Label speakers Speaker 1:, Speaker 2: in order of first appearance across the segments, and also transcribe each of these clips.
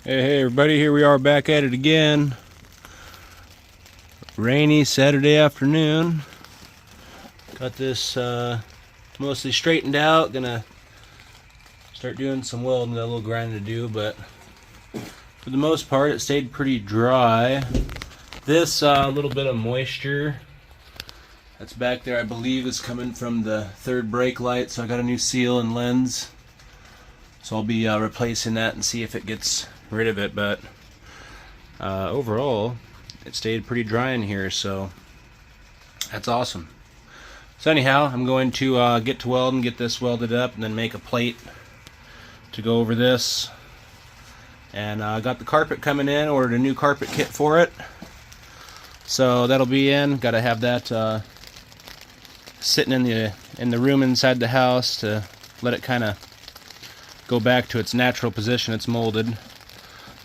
Speaker 1: Hey everybody, here we are back at it again. Rainy Saturday afternoon. Got this mostly straightened out. Gonna start doing some welding. Got a little grinding to do, but for the most part it stayed pretty dry. This little bit of moisture that's back there, I believe, is coming from the third brake light, so I got a new seal and lens. So I'll be replacing that and see if it gets rid of it, but overall it stayed pretty dry in here, so that's awesome. So anyhow, I'm going to get to welding, get this welded up, and then make a plate to go over this. And I got the carpet coming in, ordered a new carpet kit for it, so that'll be in. Got to have that sitting in the room inside the house to let it kind of go back to its natural position. It's molded.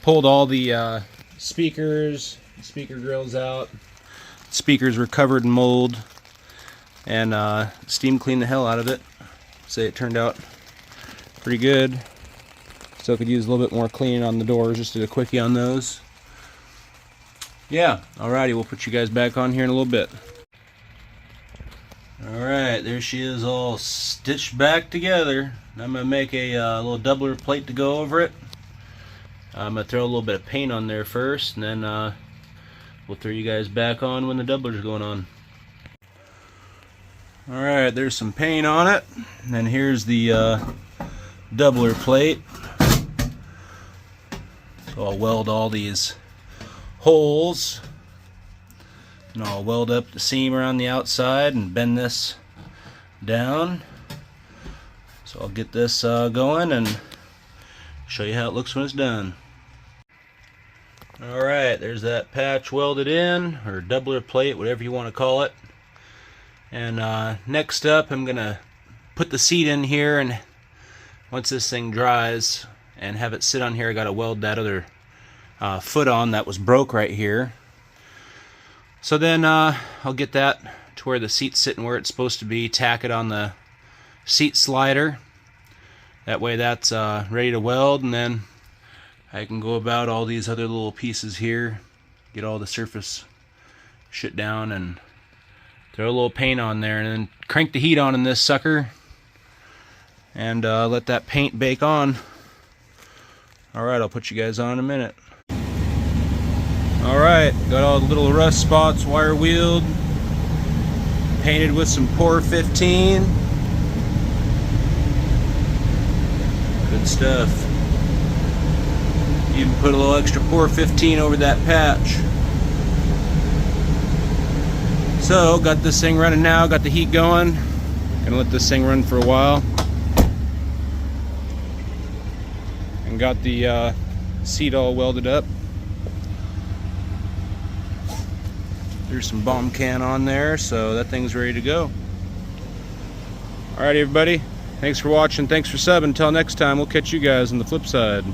Speaker 1: Pulled all the speakers, speaker grills out. Speakers were covered in mold, and steam cleaned the hell out of it. Say it turned out pretty good. Still could use a little bit more cleaning on the doors. Just did a quickie on those. Yeah, alrighty, we'll put you guys back on here in a little bit. Alright, there she is, all stitched back together. I'm going to make a little doubler plate to go over it. I'm going to throw a little bit of paint on there first, and then we'll throw you guys back on when the doubler's going on. Alright, there's some paint on it. And then here's the doubler plate. So I'll weld all these holes. And I'll weld up the seam around the outside and bend this down. So I'll get this going and show you how it looks when it's done. Alright, there's that patch welded in, or doubler plate, whatever you want to call it. And next up, I'm going to put the seat in here, and once this thing dries and have it sit on here, I got to weld that other foot on that was broke right here. So then I'll get that to where the seat's sitting where it's supposed to be, tack it on the seat slider. That way that's ready to weld, and then I can go about all these other little pieces here, get all the surface shit down, and throw a little paint on there, and then crank the heat on in this sucker and let that paint bake on. Alright, I'll put you guys on in a minute. Alright, got all the little rust spots wire wheeled, painted with some Por 15. Good stuff. Even put a little extra Por 15 over that patch. So, got this thing running now, got the heat going. Gonna let this thing run for a while. And got the seat all welded up. There's some bomb can on there, so that thing's ready to go. Alright everybody, thanks for watching, thanks for subbing. Until next time, we'll catch you guys on the flip side.